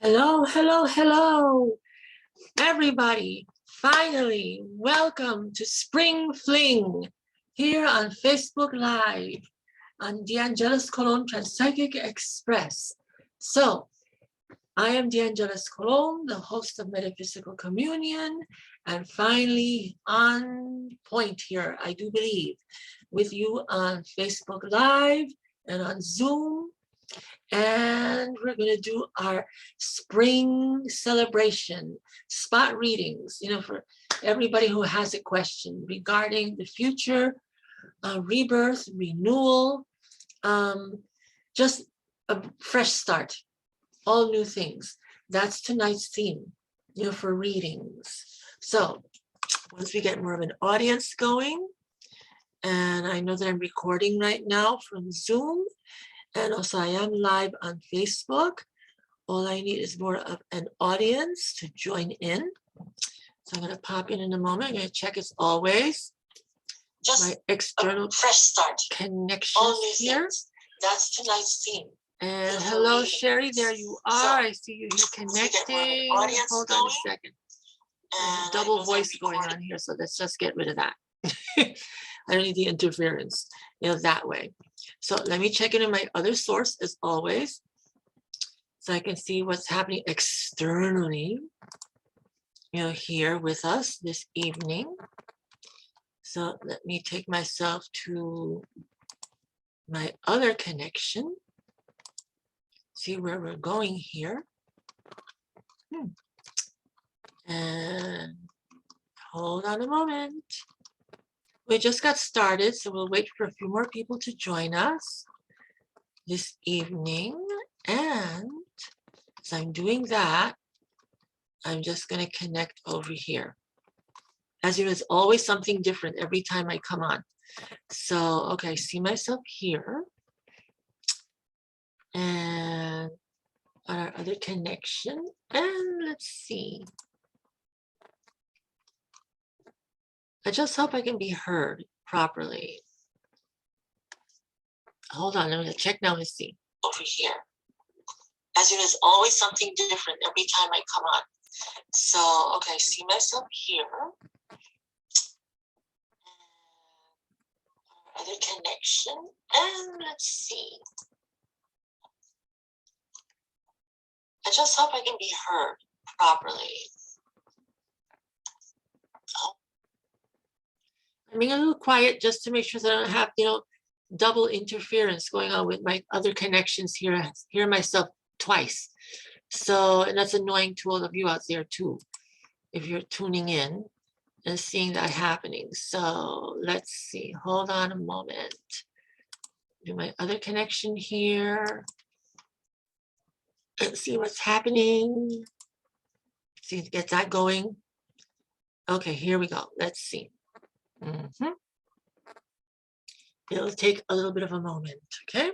Hello, hello, hello, everybody. Finally, welcome to Spring Fling here on Facebook Live on DeAngelis Colon Transpsychic Express. So, I am DeAngelis Colon, the host of Metaphysical Communion, and finally on point here, I do believe, with you on Facebook Live and on Zoom. And we're going to do our spring celebration, spot readings, for everybody who has a question regarding the future, rebirth, renewal, just a fresh start, all new things. That's tonight's theme, for readings. So once we get more of an audience going, and I know that I'm recording right now from Zoom, and also I am live on Facebook. All I need is more of an audience to join in. So I'm going to pop in a moment. I'm going to check as always just my external fresh start connections here. That's tonight's theme. And hello, Sherry. There you are. I see you here connecting. Hold on a second. Double voice going on here. So let's just get rid of that. I don't need the interference, that way. So let me check in my other source as always, so I can see what's happening externally, here with us this evening. So let me take myself to my other connection, see where we're going here. And hold on a moment. We just got started, so we'll wait for a few more people to join us this evening. And as I'm doing that, I'm just going to connect over here. As you know, there's always something different every time I come on. So, okay, I see myself here. And on our other connection. And let's see. I just hope I can be heard properly. Hold on, I'm going to check now and see. Over here. As you know, there's always something different every time I come on. So, okay, I see myself here. Other connection. And let's see. I just hope I can be heard properly. I'm being a little quiet just to make sure that I don't have, double interference going on with my other connections here. I hear myself twice. So, and that's annoying to all of you out there too, if you're tuning in and seeing that happening. So let's see, hold on a moment. Do my other connection here and see what's happening. See, get that going. Okay, here we go. Let's see. It'll take a little bit of a moment, okay?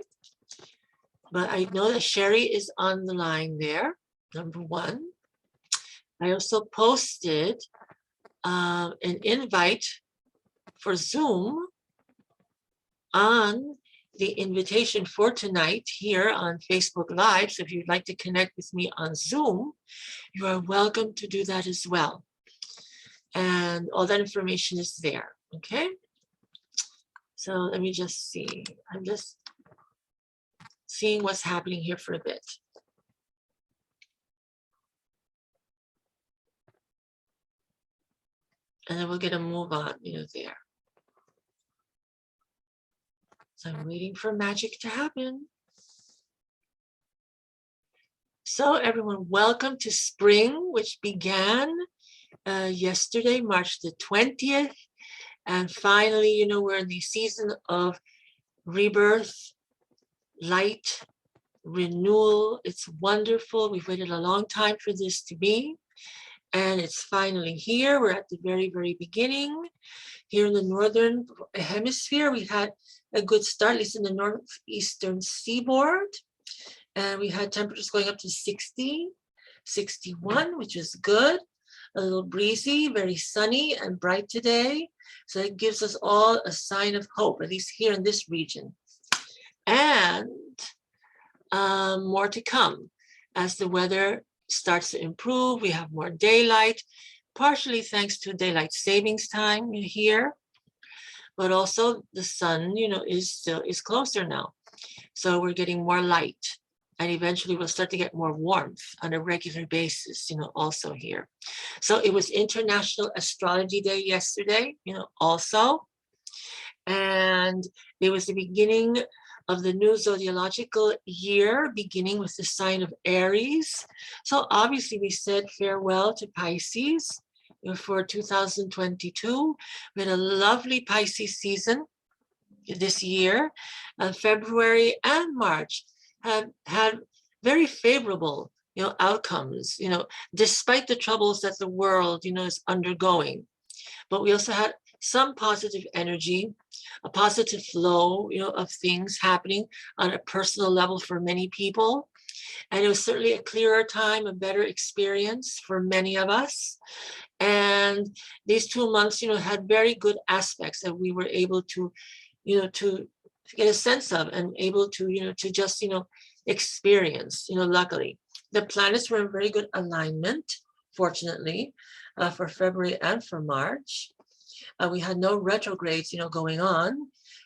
But I know that Sherry is on the line there, number one. I also posted an invite for Zoom on the invitation for tonight here on Facebook Live. So if you'd like to connect with me on Zoom, you are welcome to do that as well. And all that information is there, okay? So let me just see. I'm just seeing what's happening here for a bit. And then we'll get a move on, there. So I'm waiting for magic to happen. So everyone, welcome to spring, which began yesterday, March the 20th. And finally, we're in the season of rebirth, light, renewal. It's wonderful. We've waited a long time for this to be. And it's finally here. We're at the very, very beginning. Here in the northern hemisphere, we had a good start, at least in the northeastern seaboard. And we had temperatures going up to 60, 61, which is good. A little breezy, very sunny and bright today. So it gives us all a sign of hope, at least here in this region. And more to come as the weather starts to improve. We have more daylight, partially thanks to daylight savings time here, but also the sun, is closer now. So we're getting more light, and eventually we'll start to get more warmth on a regular basis, also here. So it was International Astrology Day yesterday, also. And it was the beginning of the new zodiacal year, beginning with the sign of Aries. So obviously we said farewell to Pisces for 2022. We had a lovely Pisces season this year. February and March have had very favorable outcomes, despite the troubles that the world is undergoing. But we also had some positive energy, a positive flow of things happening on a personal level for many people. And it was certainly a clearer time, a better experience for many of us. And these 2 months had very good aspects that we were able to to get a sense of, and able to to just experience. Luckily the planets were in very good alignment, fortunately, for February and for March. We had no retrogrades going on,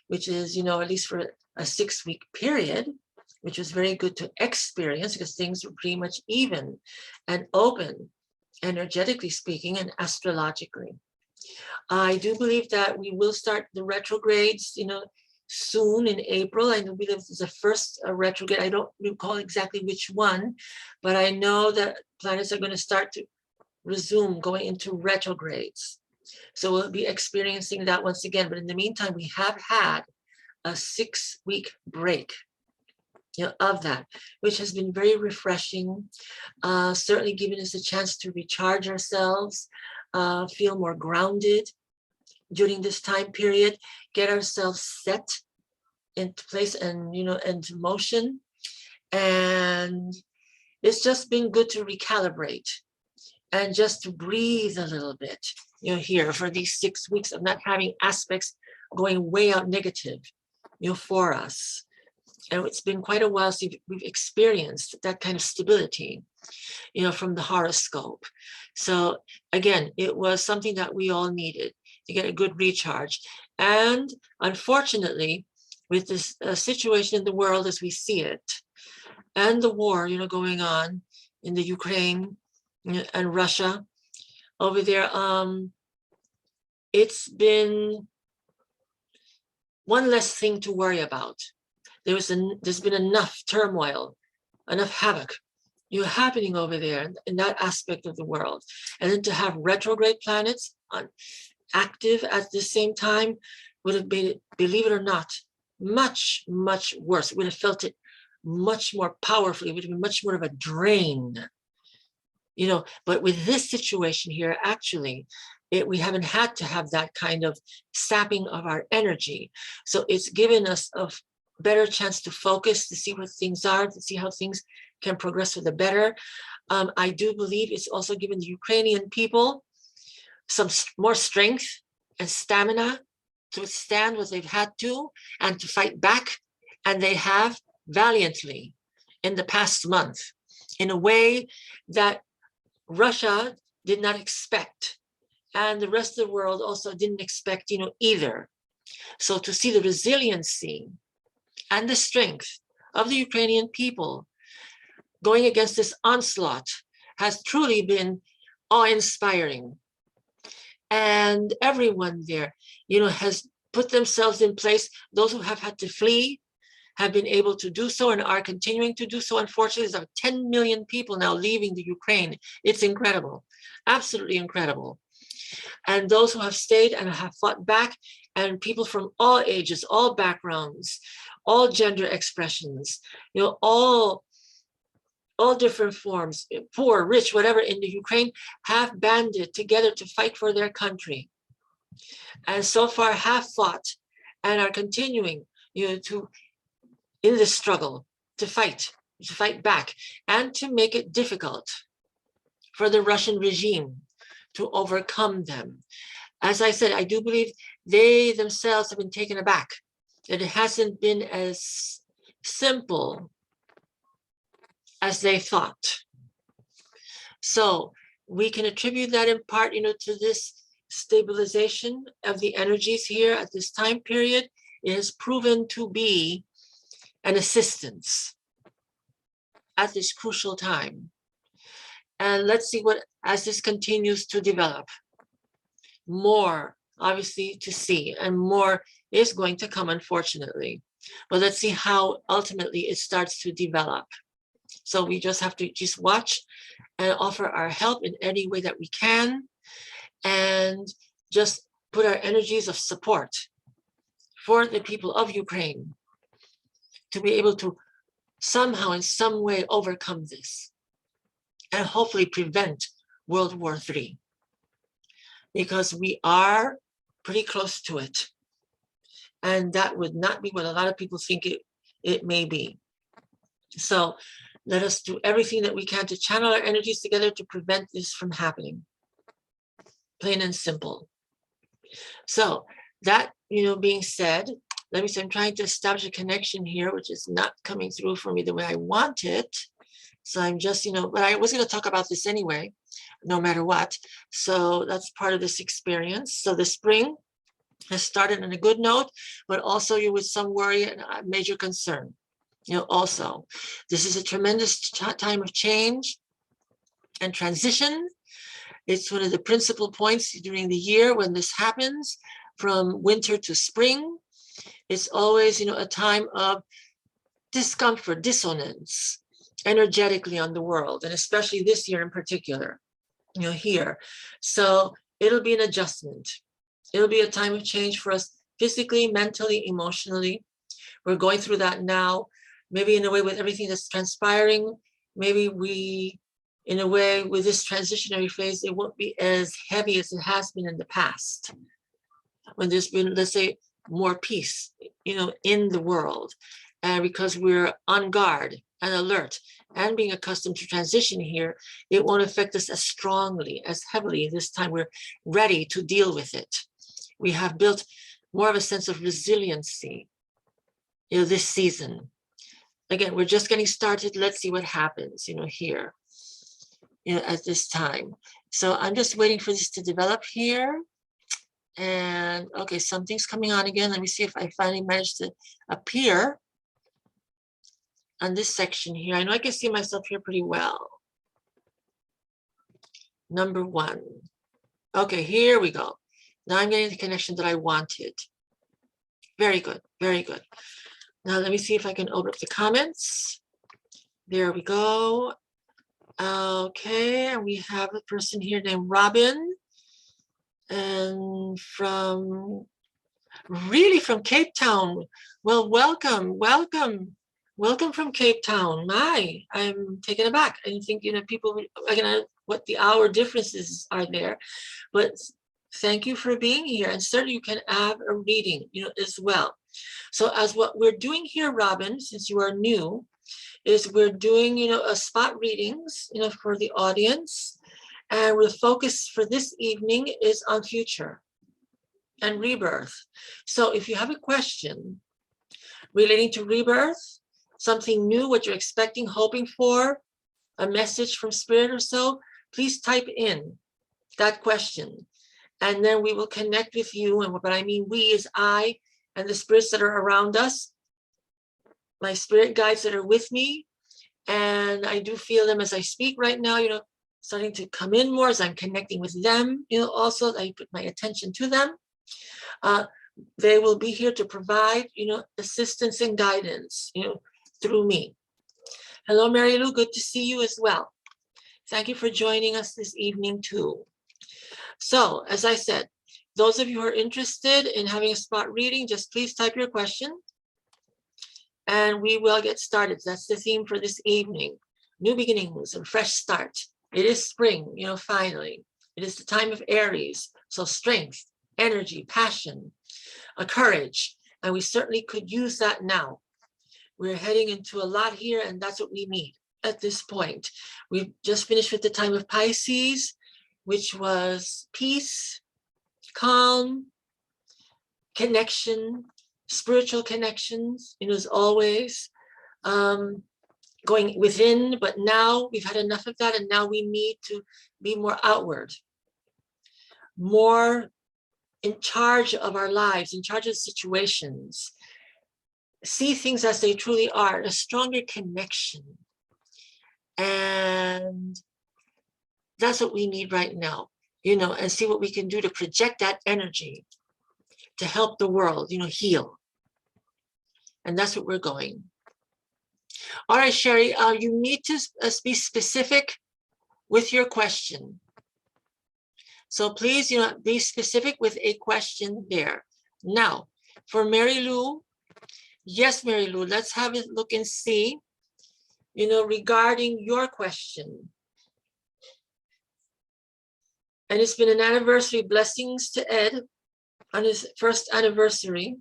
which is at least for a 6-week period, which was very good to experience, because things were pretty much even and open, energetically speaking and astrologically. I do believe that we will start the retrogrades, soon in April. I believe this is the first retrograde. I don't recall exactly which one, but I know that planets are going to start to resume going into retrogrades. So we'll be experiencing that once again. But in the meantime, we have had a 6-week break of that, which has been very refreshing, certainly giving us a chance to recharge ourselves, feel more grounded during this time period, get ourselves set into place and into motion. And it's just been good to recalibrate and just to breathe a little bit here for these 6 weeks of not having aspects going way out negative for us. And it's been quite a while since we've experienced that kind of stability from the horoscope. So again, it was something that we all needed to get a good recharge. And unfortunately, with this situation in the world as we see it, and the war going on in the Ukraine and Russia over there, it's been one less thing to worry about. There's been enough turmoil, enough havoc happening over there in that aspect of the world. And then to have retrograde planets active at the same time would have been, believe it or not, much, much worse. We would have felt it much more powerfully. It would have been much more of a drain. But with this situation here, actually, we haven't had to have that kind of sapping of our energy. So it's given us a better chance to focus, to see what things are, to see how things can progress for the better. I do believe it's also given the Ukrainian people some more strength and stamina to withstand what they've had to and to fight back. And they have valiantly in the past month, in a way that Russia did not expect. And the rest of the world also didn't expect, either. So to see the resiliency and the strength of the Ukrainian people going against this onslaught has truly been awe-inspiring. And everyone there, has put themselves in place. Those who have had to flee have been able to do so and are continuing to do so. Unfortunately, there's 10 million people now leaving the Ukraine. It's incredible, absolutely incredible. And those who have stayed and have fought back, and people from all ages, all backgrounds, all gender expressions, all different forms, poor, rich, whatever, in the Ukraine, have banded together to fight for their country. And so far have fought and are continuing, in this struggle to fight back and to make it difficult for the Russian regime to overcome them. As I said, I do believe they themselves have been taken aback, that it hasn't been as simple as they thought. So we can attribute that in part, to this stabilization of the energies here at this time period. It has proven to be an assistance at this crucial time. And let's see what, as this continues to develop, more obviously to see, and more is going to come, unfortunately. But let's see how ultimately it starts to develop. So we just have to just watch and offer our help in any way that we can, and just put our energies of support for the people of Ukraine to be able to somehow in some way overcome this and hopefully prevent World War III, because we are pretty close to it. And that would not be what a lot of people think it may be. So let us do everything that we can to channel our energies together to prevent this from happening. Plain and simple. So that, being said, let me say, I'm trying to establish a connection here, which is not coming through for me the way I want it. So I'm just, but I was going to talk about this anyway, no matter what. So that's part of this experience. So the spring has started on a good note, but also you're with some worry and major concern. Also, this is a tremendous time of change and transition. It's one of the principal points during the year when this happens, from winter to spring. It's always, a time of discomfort, dissonance, energetically on the world, and especially this year in particular, here. So it'll be an adjustment. It'll be a time of change for us physically, mentally, emotionally. We're going through that now, maybe in a way with everything that's transpiring. Maybe we, in a way, with this transitionary phase, it won't be as heavy as it has been in the past, when there's been, let's say, more peace, in the world. And because we're on guard and alert and being accustomed to transition here, it won't affect us as strongly, as heavily. This time we're ready to deal with it. We have built more of a sense of resiliency, this season. Again, we're just getting started. Let's see what happens, here, at this time. So I'm just waiting for this to develop here. And okay, something's coming on again. Let me see if I finally managed to appear on this section here. I know I can see myself here pretty well. Number 1. Okay, here we go. Now I'm getting the connection that I wanted. Very good, very good. Now let me see if I can open up the comments. There we go. Okay, and we have a person here named Robin. And from Cape Town. Well, welcome from Cape Town. I'm taken aback. I didn't think, people, again, what the hour differences are there, but thank you for being here. And certainly you can have a reading, as well. So as what we're doing here, Robin, since you are new, is we're doing, a spot readings, for the audience. And the focus for this evening is on future and rebirth. So if you have a question relating to rebirth, something new, what you're expecting, hoping for, a message from spirit or so, please type in that question. And then we will connect with you. And what I mean we is I and the spirits that are around us, my spirit guides that are with me. And I do feel them as I speak right now, starting to come in more as I'm connecting with them. Also I put my attention to them. They will be here to provide, assistance and guidance, through me. Hello, Mary Lou, good to see you as well. Thank you for joining us this evening too. So, as I said, those of you who are interested in having a spot reading, just please type your question and we will get started. That's the theme for this evening. New beginnings and fresh start. It is spring, finally. It is the time of Aries. So strength, energy, passion, courage. And we certainly could use that now. We're heading into a lot here, and that's what we need at this point. We've just finished with the time of Pisces, which was peace, calm, connection, spiritual connections, as always. going within, but now we've had enough of that, and now we need to be more outward, more in charge of our lives, in charge of situations, see things as they truly are, a stronger connection. And that's what we need right now, and see what we can do to project that energy to help the world, heal. And that's what we're going. All right, Sherry, you need to be specific with your question. So please, be specific with a question there. Now, for Mary Lou, yes, Mary Lou, let's have a look and see, regarding your question. And it's been an anniversary. Blessings to Ed on his first anniversary.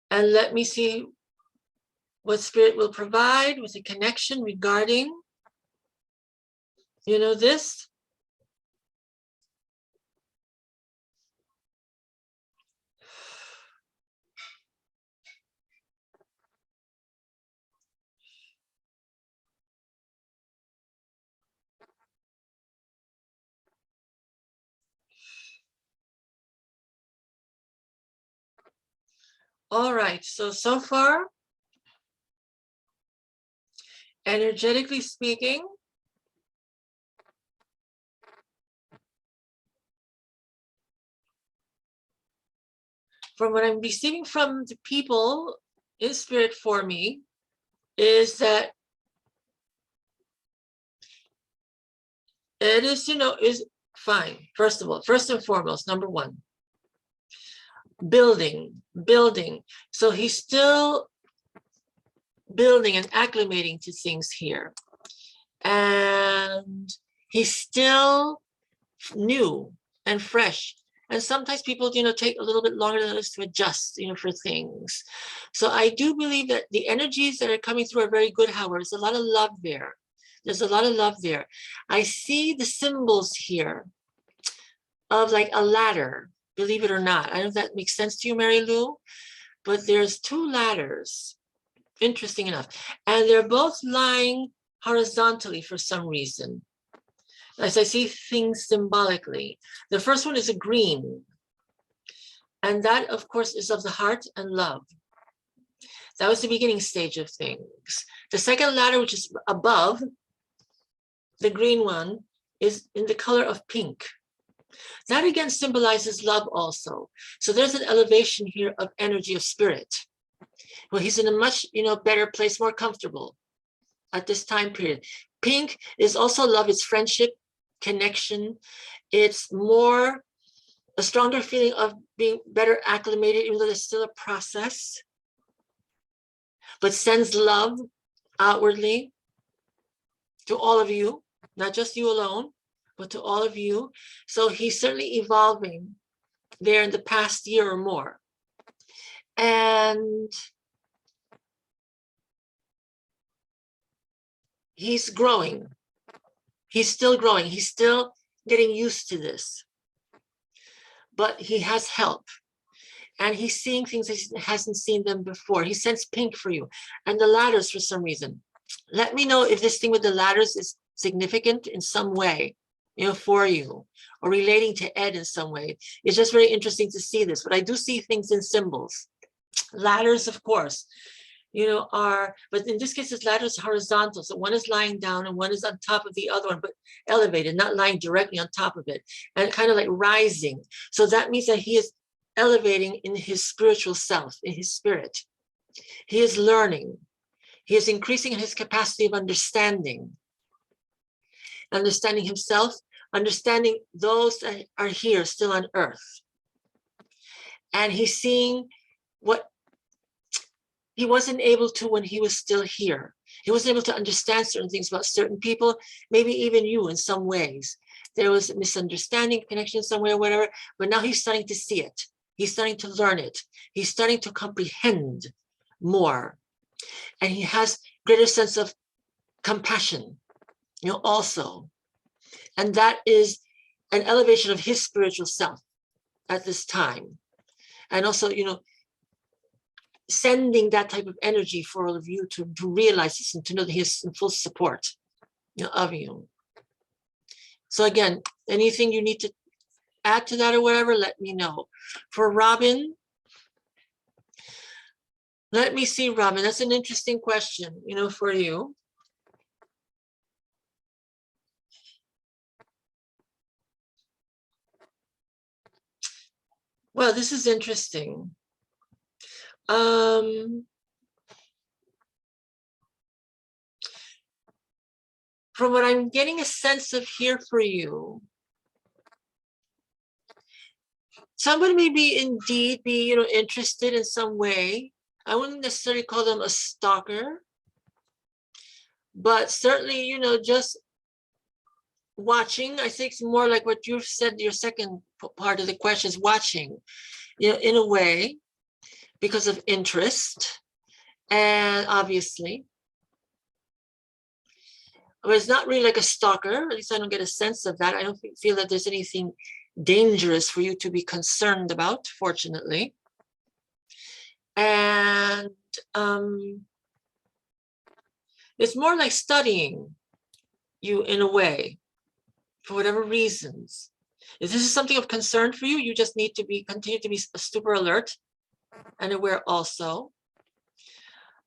And let me see what Spirit will provide with a connection regarding, this. All right, so far, energetically speaking, from what I'm receiving from the people in Spirit for me, is that it is, is fine. First of all, first and foremost, number one, building. So he's still building and acclimating to things here. And he's still new and fresh. And sometimes people, take a little bit longer than others to adjust, for things. So I do believe that the energies that are coming through are very good, however. There's a lot of love there. There's a lot of love there. I see the symbols here of like a ladder, believe it or not. I don't know if that makes sense to you, Mary Lou, but there's two ladders, interesting enough. And they're both lying horizontally for some reason. As I see things symbolically. The first one is a green. And that, of course, is of the heart and love. That was the beginning stage of things. The second ladder, which is above the green one, is in the color of pink. That again symbolizes love also. So there's an elevation here of energy of spirit. Well, he's in a much, better place, more comfortable at this time period. Pink is also love, it's friendship, connection. It's more, a stronger feeling of being better acclimated, even though there's still a process, but sends love outwardly to all of you, not just you alone, but to all of you. So he's certainly evolving there in the past year or more. And he's growing. He's still growing. He's still getting used to this. But he has help. And he's seeing things that he hasn't seen them before. He sends pink for you. And the ladders for some reason. Let me know if this thing with the ladders is significant in some way, for you, or relating to Ed in some way. It's just very interesting to see this. But I do see things in symbols. Ladders, of course, but in this case, this ladder is horizontal. So one is lying down and one is on top of the other one, but elevated, not lying directly on top of it, and kind of like rising. So that means that he is elevating in his spiritual self, in his spirit. He is learning. He is increasing in his capacity of understanding himself, understanding those that are here still on earth. And he's seeing what he wasn't able to when he was still here. He wasn't able to understand certain things about certain people, maybe even you in some ways. There was a misunderstanding, connection in some way or whatever, but now he's starting to see it. He's starting to learn it. He's starting to comprehend more. And he has greater sense of compassion, also. And that is an elevation of his spiritual self at this time. And also, sending that type of energy for all of you to realize this and to know that he is in full support, of you. So again, anything you need to add to that or whatever, let me know. For Robin, let me see, Robin, that's an interesting question, for you. Well, this is interesting. From what I'm getting a sense of here for you, somebody may be indeed be, interested in some way. I wouldn't necessarily call them a stalker, but certainly, just watching. I think it's more like what you've said, your second part of the question is watching, in a way, because of interest, and obviously. But it's not really like a stalker, at least I don't get a sense of that. I don't feel that there's anything dangerous for you to be concerned about, fortunately. And it's more like studying you in a way, for whatever reasons. If this is something of concern for you, you just need to continue to be super alert and aware also.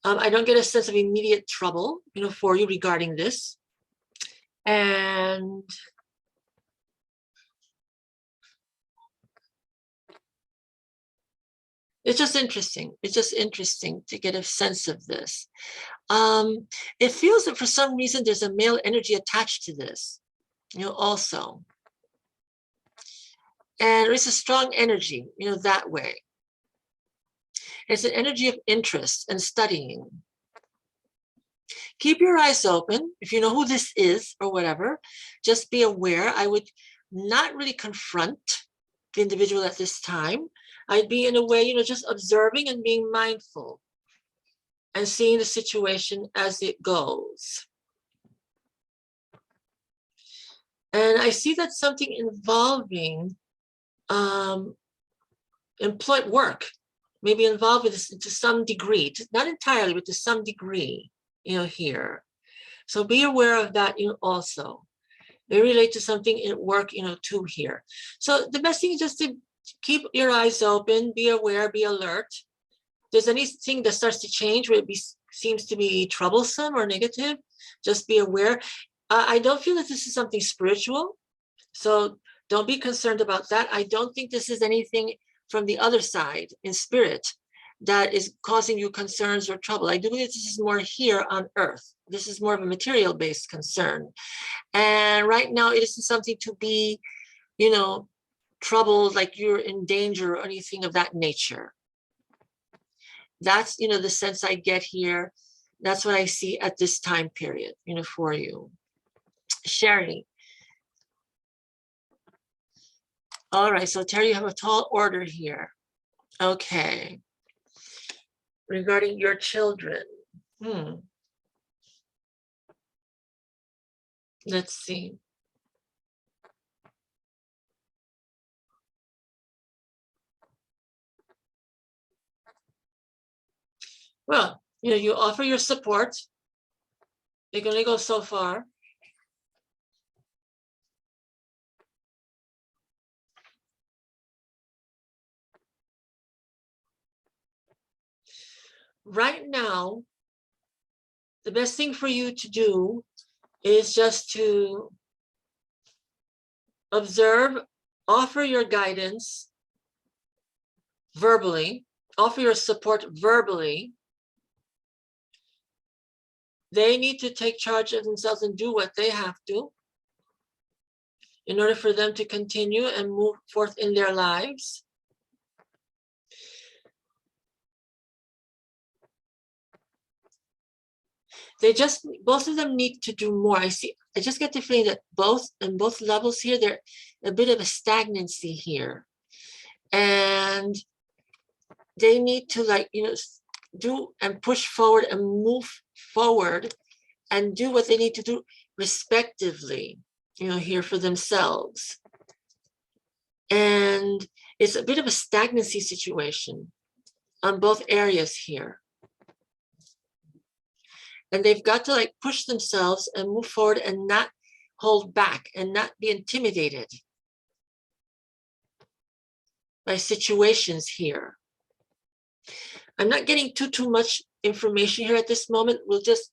I don't get a sense of immediate trouble, for you regarding this. And it's just interesting. It's just interesting to get a sense of this. It feels that for some reason there's a male energy attached to this, also. And it's a strong energy, that way. It's an energy of interest and studying. Keep your eyes open. If you know who this is or whatever, just be aware. I would not really confront the individual at this time. I'd be in a way, just observing and being mindful and seeing the situation as it goes. And I see that something involving employed work, maybe involved with this to some degree, not entirely, but to some degree, here. So be aware of that, also. They relate to something in work, too here. So the best thing is just to keep your eyes open, be aware, be alert. If there's anything that starts to change where it seems to be troublesome or negative, just be aware. I don't feel that this is something spiritual, so don't be concerned about that. I don't think this is anything from the other side in spirit that is causing you concerns or trouble. I do believe this is more here on earth. This is more of a material-based concern. And right now it isn't something to be, troubled, like you're in danger or anything of that nature. That's, the sense I get here. That's what I see at this time period, for you. Sherry. All right, so Terry, you have a tall order here. Okay. Regarding your children. Let's see. Well, you offer your support. They can only go so far. Right now, the best thing for you to do is just to observe, offer your guidance verbally, offer your support verbally. They need to take charge of themselves and do what they have to in order for them to continue and move forth in their lives. Both of them need to do more. I just get the feeling that in both levels here, there's a bit of a stagnancy here. And they need to do and push forward and move forward and do what they need to do respectively, here for themselves. And it's a bit of a stagnancy situation. on both areas here. And they've got to like push themselves and move forward and not hold back and not be intimidated by situations here. I'm not getting too much information here at this moment. We'll just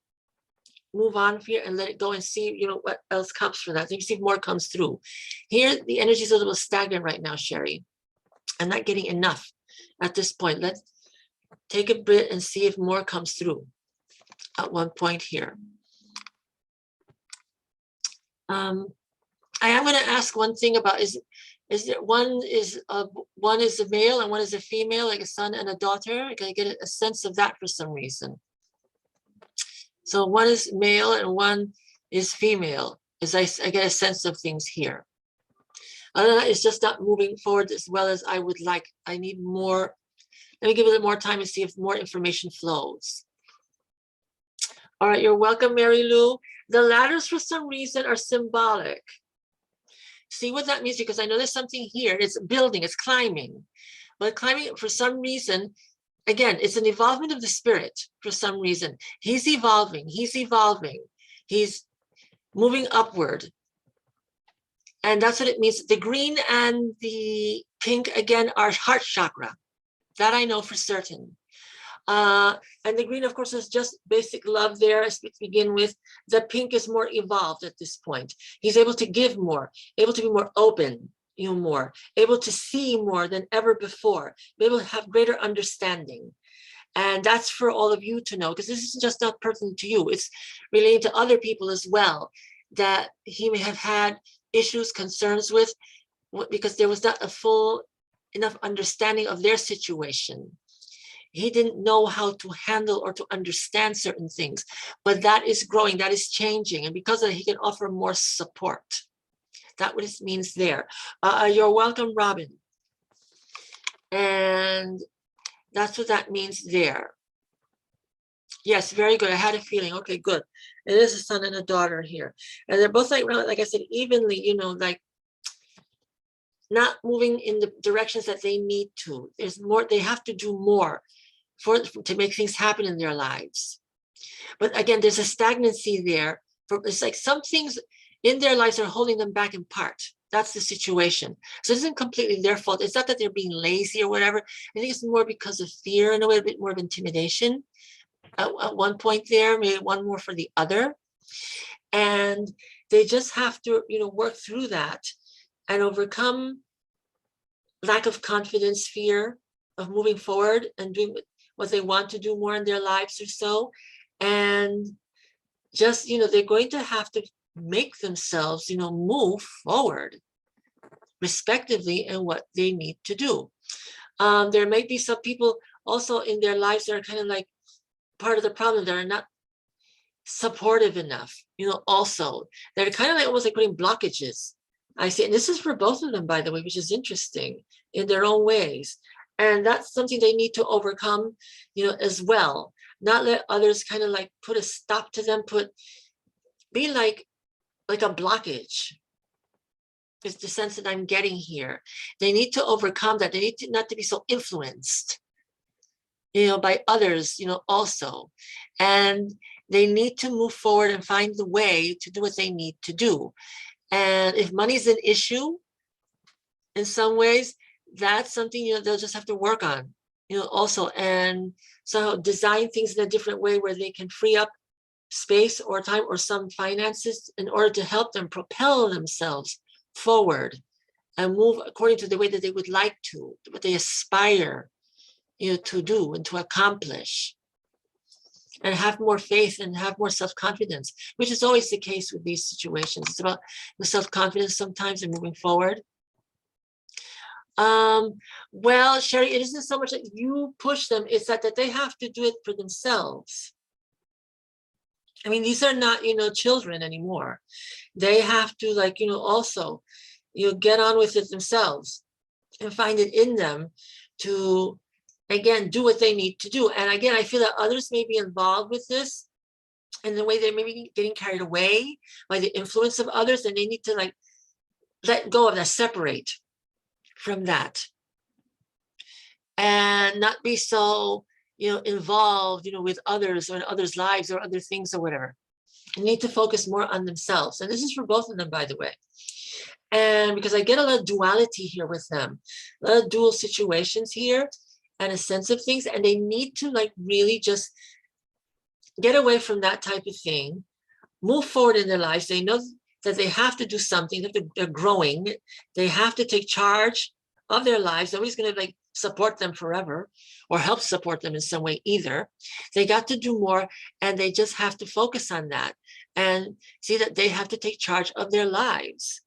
move on here and let it go and see, you know, what else comes from that. So you see if more comes through. Here, the energy is a little stagnant right now, Sherry. I'm not getting enough at this point. Let's take a bit and see if more comes through at one point here. I am going to ask one thing about, is there one is a male and one is a female, like a son and a daughter? Can I get a sense of that for some reason? So one is male and one is female, as I get a sense of things here. Other than that, it's just not moving forward as well as I would like. I need more. Let me give it more time and see if more information flows. All right, you're welcome, Mary Lou. The ladders, for some reason, are symbolic. See what that means? Because I know there's something here. It's building, it's climbing. But climbing, for some reason, again, it's an evolvement of the spirit for some reason. He's evolving, he's moving upward. And that's what it means. The green and the pink, again, are heart chakra. That I know for certain. And the green, of course, is just basic love there to begin with. The pink is more evolved at this point. He's able to give more, able to be more open, you know, more, able to see more than ever before, be able to have greater understanding. And that's for all of you to know, because this isn't just not pertinent to you, it's related to other people as well, that he may have had issues, concerns with, because there was not a full enough understanding of their situation. He didn't know how to handle or to understand certain things, but that is growing, that is changing. And because of that, he can offer more support. That's what it means there. You're welcome, Robin. And that's what that means there. Yes, very good. I had a feeling. Okay, good. It is a son and a daughter here. And they're both like I said, evenly, you know, like not moving in the directions that they need to. There's more, they have to do more to make things happen in their lives. But again, there's a stagnancy there. It's like some things in their lives are holding them back in part. That's the situation. So it isn't completely their fault. It's not that they're being lazy or whatever. I think it's more because of fear and a bit more of intimidation at one point there, maybe one more for the other. And they just have to, you know, work through that and overcome lack of confidence, fear of moving forward and doing what they want to do more in their lives or so. And just, you know, they're going to have to make themselves, you know, move forward respectively in what they need to do. There may be some people also in their lives that are kind of like part of the problem, that are not supportive enough, you know, also. They're kind of like almost like putting blockages. I see, and this is for both of them, by the way, which is interesting in their own ways. And that's something they need to overcome, you know, as well. Not let others kind of like put a stop to them, be like a blockage. It's the sense that I'm getting here. They need to overcome that. They need to not to be so influenced, you know, by others, you know, also. And they need to move forward and find the way to do what they need to do. And if money is an issue in some ways, that's something, you know, they'll just have to work on, you know, also. And so design things in a different way where they can free up space or time or some finances in order to help them propel themselves forward and move according to the way that they would like to, what they aspire, you know, to do and to accomplish. And have more faith and have more self-confidence, which is always the case with these situations. It's about the self-confidence sometimes and moving forward. Well, Sherry, it isn't so much that you push them, it's that they have to do it for themselves. I mean, these are not, you know, children anymore. They have to, like, you know, also, you know, get on with it themselves and find it in them to, again, do what they need to do. And again, I feel that others may be involved with this in the way they may be getting carried away by the influence of others, and they need to like let go of that, separate from that. and not be so, involved, with others or others' lives or other things or whatever. They need to focus more on themselves. And this is for both of them, by the way. And because I get a lot of duality here with them, a lot of dual situations here and a sense of things, and they need to like really just get away from that type of thing, move forward in their lives. They know that they have to do something, that they're growing, they have to take charge of their lives. Nobody's going to like support them forever or help support them in some way either. They got to do more, and they just have to focus on that and see that they have to take charge of their lives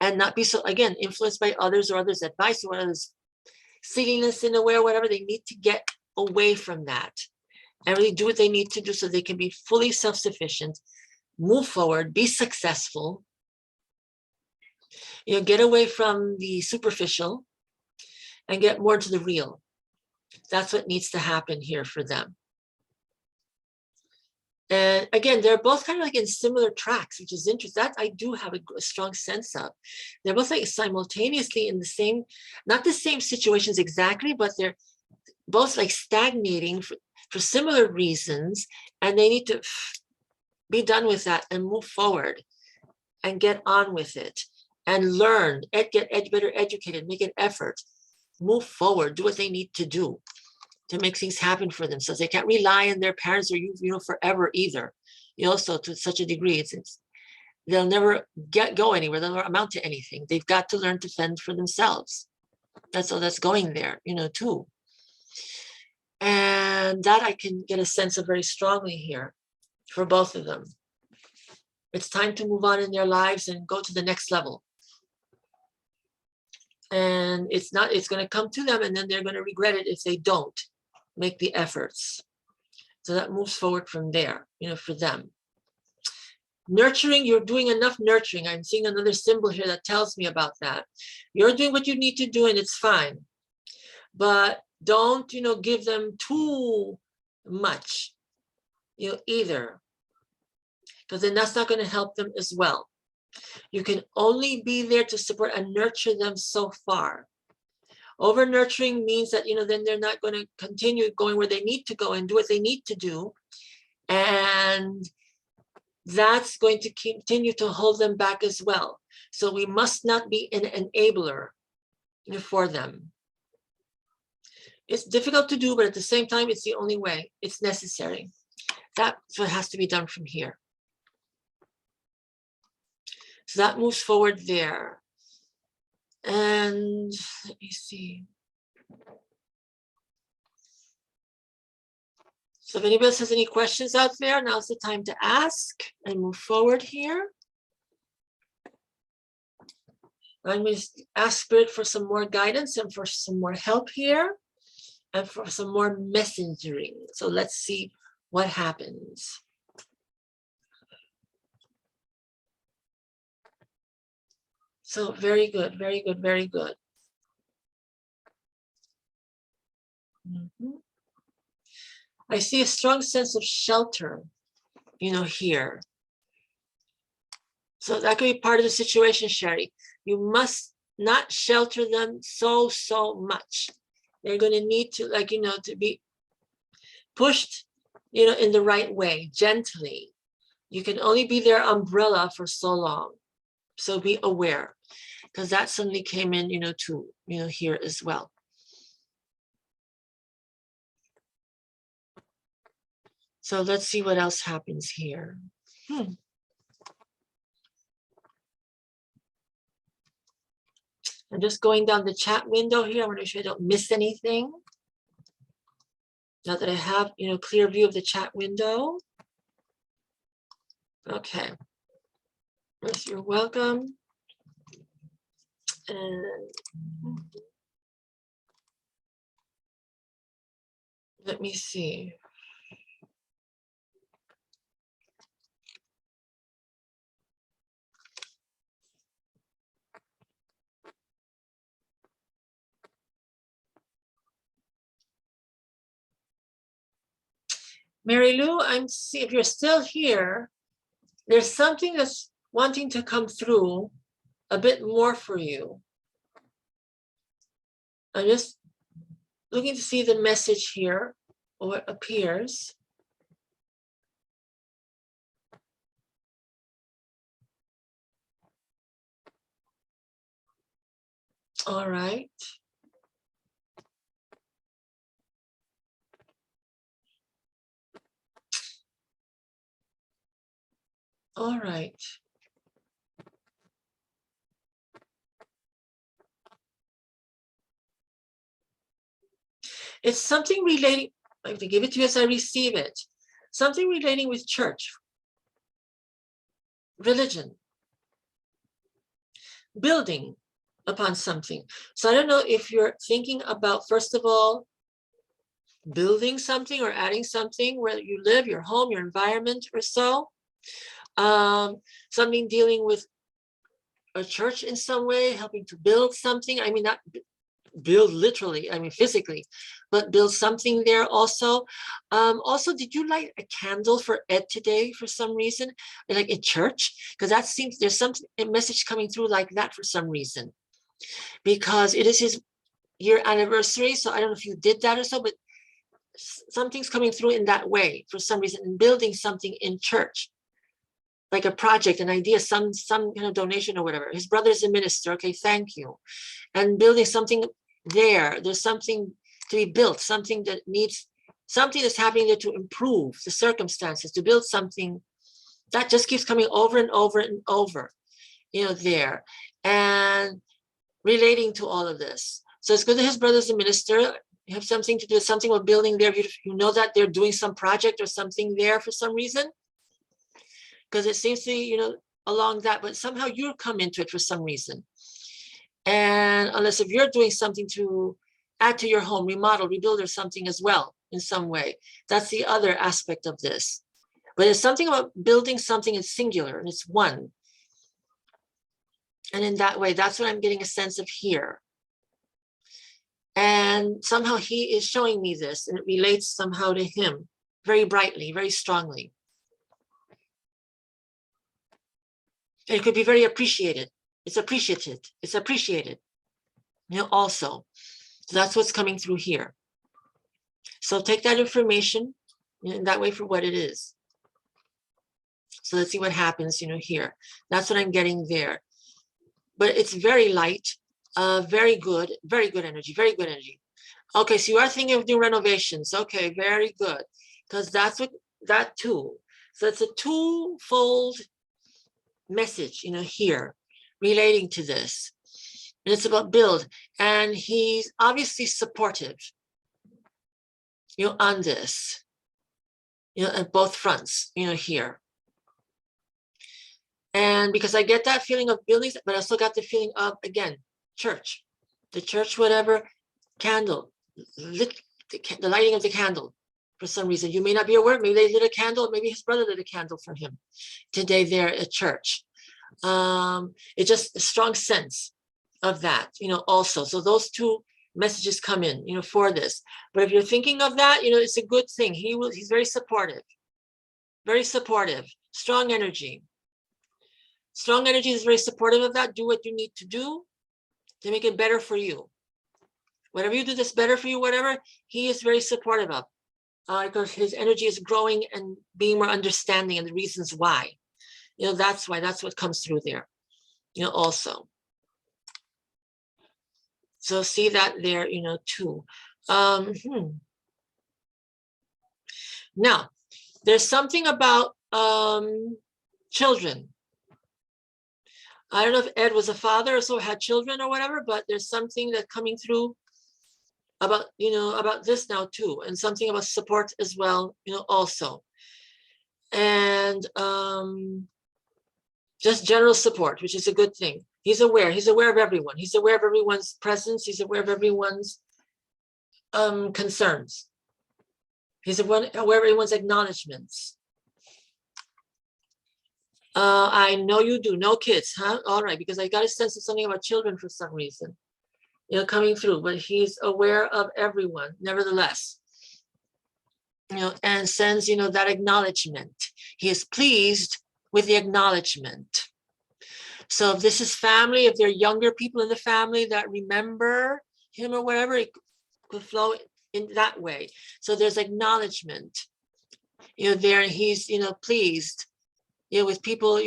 and not be so, again, influenced by others or others' advice or others' silliness in a way or whatever. They need to get away from that and really do what they need to do so they can be fully self-sufficient, move forward, be successful, get away from the superficial and get more to the real. That's what needs to happen here for them. And again, they're both kind of like in similar tracks, which is interesting. That I do have a strong sense of. They're both like simultaneously in the same, not the same situations exactly, but they're both like stagnating for similar reasons. And they need to be done with that and move forward and get on with it and learn, get better educated, make an effort, move forward, do what they need to do to make things happen for themselves. They can't rely on their parents or forever either. So to such a degree, they'll never go anywhere. They'll never amount to anything. They've got to learn to fend for themselves. That's all that's going there, too. And that I can get a sense of very strongly here for both of them. It's time to move on in their lives and go to the next level. And it's going to come to them, and then they're going to regret it if they don't make the efforts. So that moves forward from there, for them. Nurturing, you're doing enough nurturing. I'm seeing another symbol here that tells me about that. You're doing what you need to do, and it's fine. But don't, give them too much, either. Because then that's not going to help them as well. You can only be there to support and nurture them so far. Over nurturing means that, then they're not going to continue going where they need to go and do what they need to do. And that's going to continue to hold them back as well. So we must not be an enabler for them. It's difficult to do, but at the same time, it's the only way. It's necessary. That's what has to be done from here. So that moves forward there. And let me see. So if anybody else has any questions out there, now's the time to ask and move forward here. I'm going to ask Spirit for some more guidance and for some more help here and for some more messengering. So let's see what happens. So very good, very good, very good. Mm-hmm. I see a strong sense of shelter, here. So that could be part of the situation, Sherry. You must not shelter them so much. They're going to need to, to be pushed, in the right way, gently. You can only be their umbrella for so long. So be aware, because that suddenly came in, too, here as well. So let's see what else happens here. I'm just going down the chat window here. I want to make sure I don't miss anything. Now that I have, clear view of the chat window. Okay. Yes, you're welcome. And let me see. Mary Lou, if you're still here, there's something that's wanting to come through a bit more for you. I'm just looking to see the message here, or what appears. All right. All right. It's something relating, I have to give it to you as I receive it. Something relating with church, religion, building upon something. So I don't know if you're thinking about, first of all, building something or adding something where you live, your home, your environment or so. Something dealing with a church in some way, helping to build something. I mean, not build literally, I mean physically, but build something there also. Also, did you light a candle for Ed today for some reason, like in church? Because that seems there's some message coming through like that for some reason, because it is his year anniversary. So I don't know if you did that or so, but something's coming through in that way for some reason, and building something in church, like a project, an idea, some kind of donation or whatever. His brother's a minister. Okay, thank you. And building something there. There's something to be built, something that needs, something that's happening there to improve the circumstances, to build something that just keeps coming over and over and over, there. And relating to all of this. So it's good that his brother's a minister. You have something to do, something with building there. You know that they're doing some project or something there for some reason, because it seems to be, along that, but somehow you come into it for some reason. And unless if you're doing something to add to your home, remodel, rebuild or something as well in some way, that's the other aspect of this. But it's something about building something in singular and it's one. And in that way, that's what I'm getting a sense of here. And somehow he is showing me this, and it relates somehow to him very brightly, very strongly. And it could be very appreciated. It's appreciated. It's appreciated, also. So that's what's coming through here. So take that information in that way for what it is. So let's see what happens, here. That's what I'm getting there. But it's very light, very good energy, very good energy. Okay, so you are thinking of doing renovations. Okay, very good. Because that's what, that too. So it's a twofold message, here relating to this. And it's about build. And he's obviously supportive, on this, at both fronts, here. And because I get that feeling of buildings, but I also got the feeling of, again, church, the church, whatever, candle, lit, the lighting of the candle for some reason. You may not be aware, maybe they lit a candle, maybe his brother lit a candle for him today there at church. It's just a strong sense of that, also. So those two messages come in, for this. But if you're thinking of that, it's a good thing. He's very supportive, strong energy. Strong energy is very supportive of that. Do what you need to do to make it better for you. Whatever you do that's better for you, whatever, he is very supportive of. Because his energy is growing and being more understanding and the reasons why. That's why, that's what comes through there, also. So see that there, too. Now, there's something about children. I don't know if Ed was a father or so had children or whatever, but there's something that coming through about, about this now too, and something about support as well, also. And just general support, which is a good thing. He's aware of everyone. He's aware of everyone's presence. He's aware of everyone's concerns. He's aware of everyone's acknowledgements. I know you do. No kids, huh? All right, because I got a sense of something about children for some reason, coming through, but he's aware of everyone, nevertheless, and sends, that acknowledgement. He is pleased with the acknowledgement. So if this is family, if there are younger people in the family that remember him or whatever, could flow in that way. So there's acknowledgement, there, and he's, pleased, with people,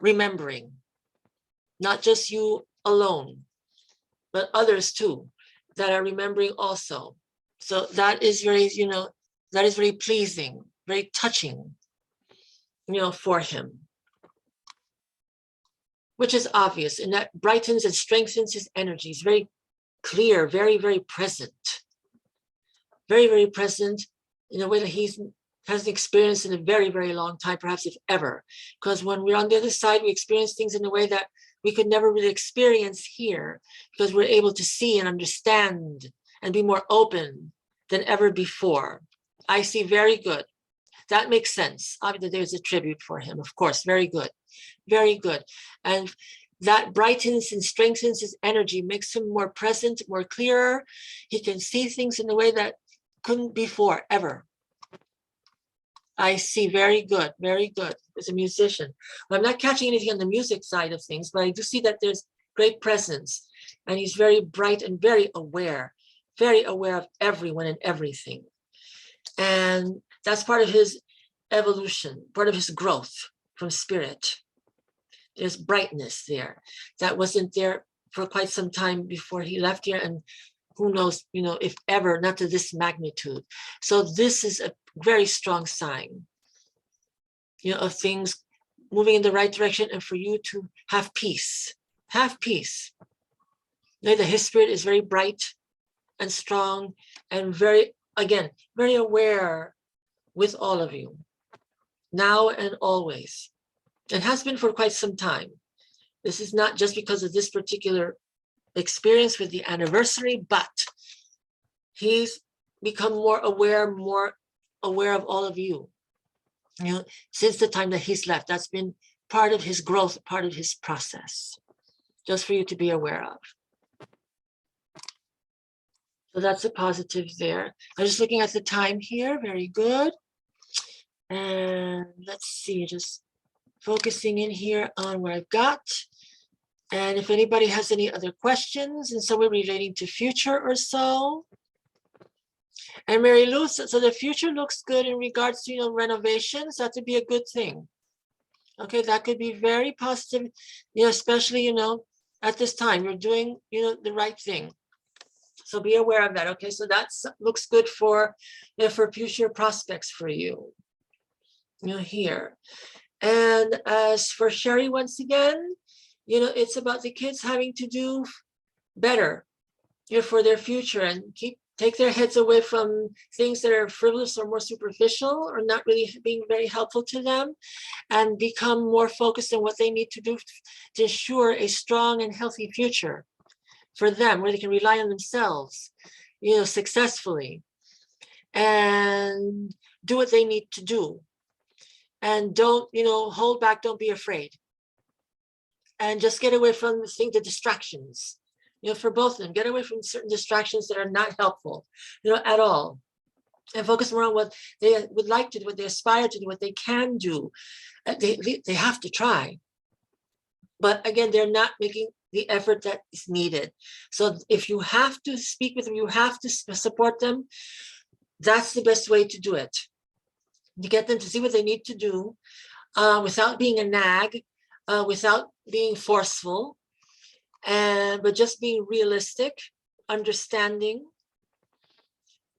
remembering, not just you alone, but others too, that are remembering also. So that is very, that is very pleasing, very touching, for him, which is obvious, and that brightens and strengthens his energies. Very clear, very, very present, very, very present in a way that he hasn't experienced in a very, very long time, perhaps if ever. Because when we're on the other side, we experience things in a way that we could never really experience here, because we're able to see and understand and be more open than ever before. I see, very good. That makes sense. Obviously, there's a tribute for him, of course. Very good, very good. And that brightens and strengthens his energy, makes him more present, more clearer. He can see things in a way that couldn't before, ever. I see, very good, very good. As a musician, well, I'm not catching anything on the music side of things, but I do see that there's great presence, and he's very bright and very aware of everyone and everything. And that's part of his evolution, part of his growth from spirit. There's brightness there that wasn't there for quite some time before he left here, and who knows, if ever, not to this magnitude. So this is a very strong sign, of things moving in the right direction, and for you to have peace. Have peace. His spirit is very bright and strong and very, again, very aware with all of you, now and always. It has been for quite some time. This is not just because of this particular experience with the anniversary, but he's become more aware of all of you, since the time that he's left. That's been part of his growth, part of his process, just for you to be aware of. So that's a positive there. I'm just looking at the time here. Very good. And let's see, just focusing in here on what I've got. And if anybody has any other questions, and so we're relating to future or so. And Mary Lou, so the future looks good in regards to, renovations. That would be a good thing. Okay, that could be very positive, especially, at this time, you're doing, the right thing. So be aware of that. Okay, so that looks good for, for future prospects for you, here. And as for Sherry, once again, it's about the kids having to do better, for their future, and take their heads away from things that are frivolous or more superficial or not really being very helpful to them, and become more focused on what they need to do to ensure a strong and healthy future for them, where they can rely on themselves, successfully, and do what they need to do. And don't, hold back, don't be afraid. And just get away from the distractions, for both of them. Get away from certain distractions that are not helpful, at all. And focus more on what they would like to do, what they aspire to do, what they can do. They have to try. But again, they're not making the effort that is needed. So if you have to speak with them, you have to support them, that's the best way to do it. To get them to see what they need to do, without being a nag, without being forceful, but just being realistic, understanding,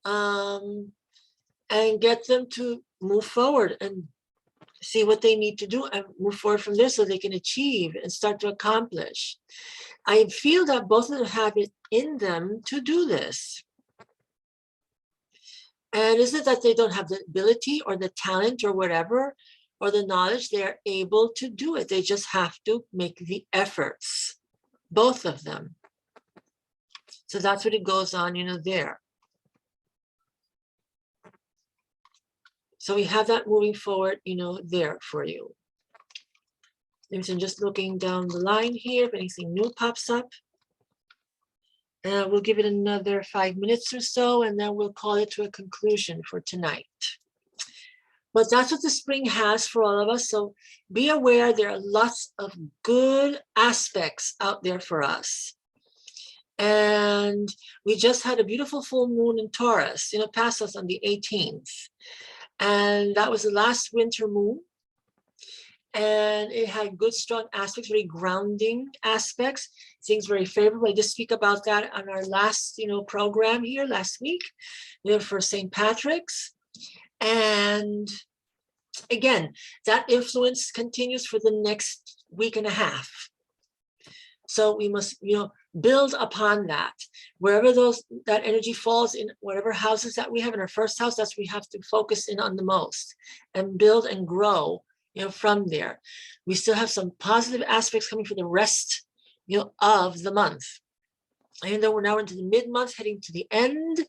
and get them to move forward and see what they need to do and move forward from there so they can achieve and start to accomplish. I feel that both of them have it in them to do this. And isn't it that they don't have the ability or the talent or whatever, or the knowledge? They're able to do it. They just have to make the efforts, both of them. So that's what it goes on, there. So we have that moving forward, there for you. I'm just looking down the line here, if anything new pops up. We'll give it another 5 minutes or so, and then we'll call it to a conclusion for tonight. But that's what the spring has for all of us. So be aware there are lots of good aspects out there for us. And we just had a beautiful full moon in Taurus, past us on the 18th. And that was the last winter moon. And it had good, strong aspects, very grounding aspects, things very favorable. I did speak about that on our last, program here last week, for St. Patrick's. And again, that influence continues for the next week and a half. So we must, build upon that. Wherever that energy falls in whatever houses that we have in our first house, that's what we have to focus in on the most and build and grow, from there. We still have some positive aspects coming for the rest, of the month. Even though we're now into the mid-month, heading to the end.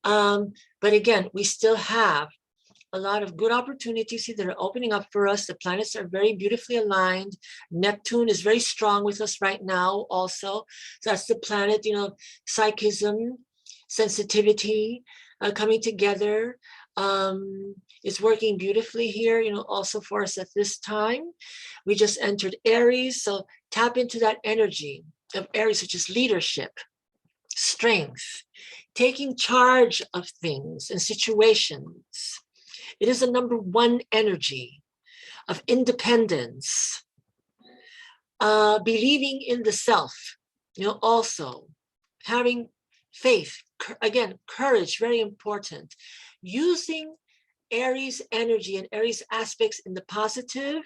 But again, we still have a lot of good opportunities that are opening up for us. The planets are very beautifully aligned. Neptune is very strong with us right now also. So that's the planet, psychism, sensitivity, coming together. It's working beautifully here, also for us at this time. We just entered Aries, so tap into that energy of Aries, which is leadership, strength, taking charge of things and situations. It is the number one energy of independence, believing in the self, also having faith, again, courage, very important. Using Aries energy and Aries aspects in the positive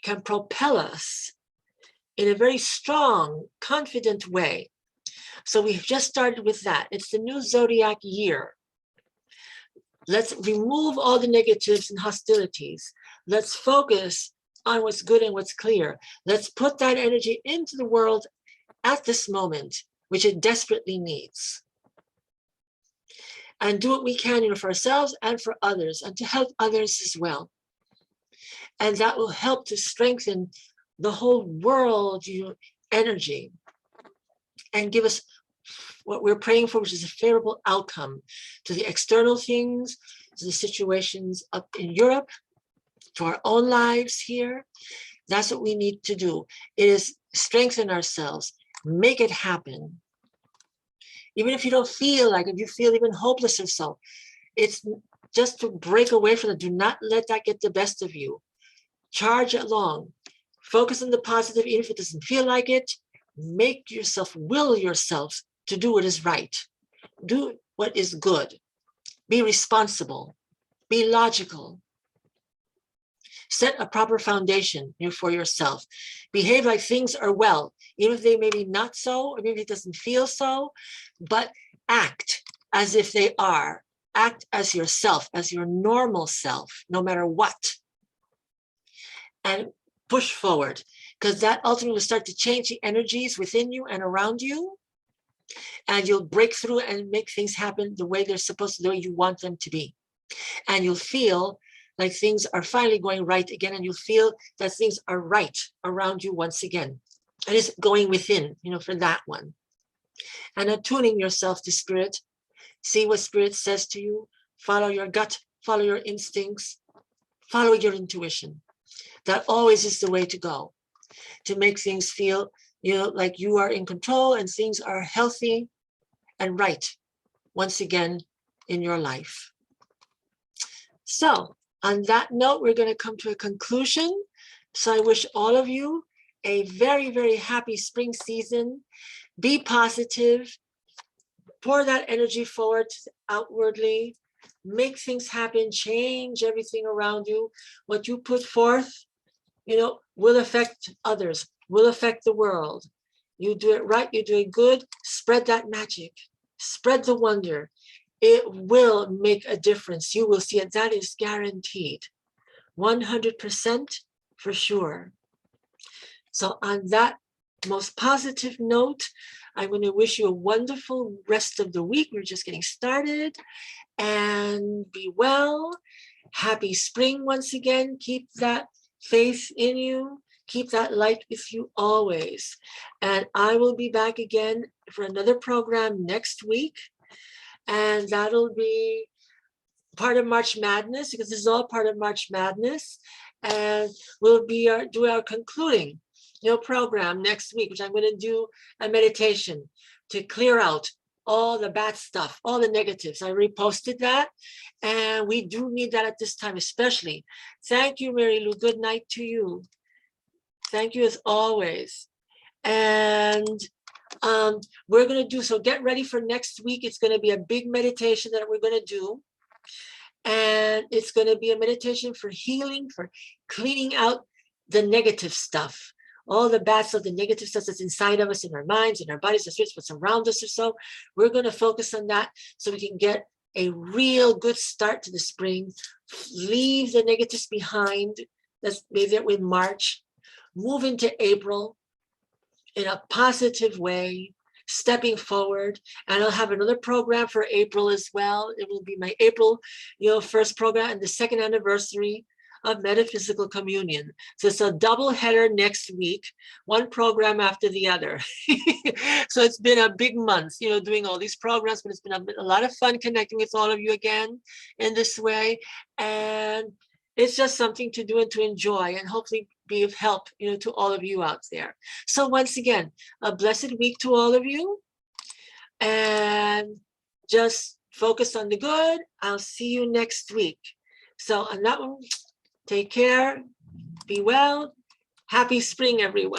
can propel us in a very strong, confident way. So we've just started with that. It's the new zodiac year. Let's remove all the negatives and hostilities. Let's focus on what's good and what's clear. Let's put that energy into the world at this moment, which it desperately needs. And do what we can, for ourselves and for others, and to help others as well. And that will help to strengthen the whole world, energy, and give us what we're praying for, which is a favorable outcome to the external things, to the situations up in Europe, to our own lives here. That's what we need to do. It is strengthen ourselves, make it happen. Even if you don't feel like it, you feel even hopeless or so, it's just to break away from it. Do not let that get the best of you. Charge along. Focus on the positive, even if it doesn't feel like it. Make yourself, will yourself to do what is right. Do what is good. Be responsible. Be logical. Set a proper foundation for yourself. Behave like things are well, even if they may be not so, or maybe it doesn't feel so, but act as if they are. Act as yourself, as your normal self, no matter what. And push forward, because that ultimately will start to change the energies within you and around you. And you'll break through and make things happen the way they're supposed to, the way you want them to be. And you'll feel like things are finally going right again, and you'll feel that things are right around you once again. And it's going within, for that one. And attuning yourself to spirit. See what spirit says to you. Follow your gut, follow your instincts, follow your intuition. That always is the way to go, to make things feel, like you are in control and things are healthy and right once again in your life. So on that note, we're going to come to a conclusion. So I wish all of you a very, very happy spring season. Be positive. Pour that energy forward outwardly. Make things happen. Change everything around you. What you put forth, will affect others, will affect the world. You do it right, you do it good, spread that magic, spread the wonder. It will make a difference. You will see it. That is guaranteed. 100% for sure. So on that most positive note, I'm going to wish you a wonderful rest of the week. We're just getting started. And be well. Happy spring once again. Keep that faith in you. Keep that light with you always. And I will be back again for another program next week. And that'll be part of March Madness, because this is all part of March Madness. And we'll be do our concluding program next week, which I'm going to do a meditation to clear out all the bad stuff, all the negatives. I reposted that, and we do need that at this time, especially. Thank you, Mary Lou. Good night to you. Thank you as always. And we're going to do, so get ready for next week. It's going to be a big meditation that we're going to do. And it's going to be a meditation for healing, for cleaning out the negative stuff, all the bad stuff, the negative stuff that's inside of us, in our minds, in our bodies, the spirits, what's around us or so. We're going to focus on that so we can get a real good start to the spring, leave the negatives behind. That's maybe that in March, move into April in a positive way, stepping forward. And I'll have another program for April as well. It will be my April, first program and the second anniversary of Metaphysical Communion. So it's a double header next week, one program after the other. So it's been a big month, doing all these programs, but it's been a lot of fun connecting with all of you again in this way. And it's just something to do and to enjoy, and hopefully be of help, to all of you out there. So once again, a blessed week to all of you, and just focus on the good. I'll see you next week. So on that one, take care, be well, happy spring, everyone.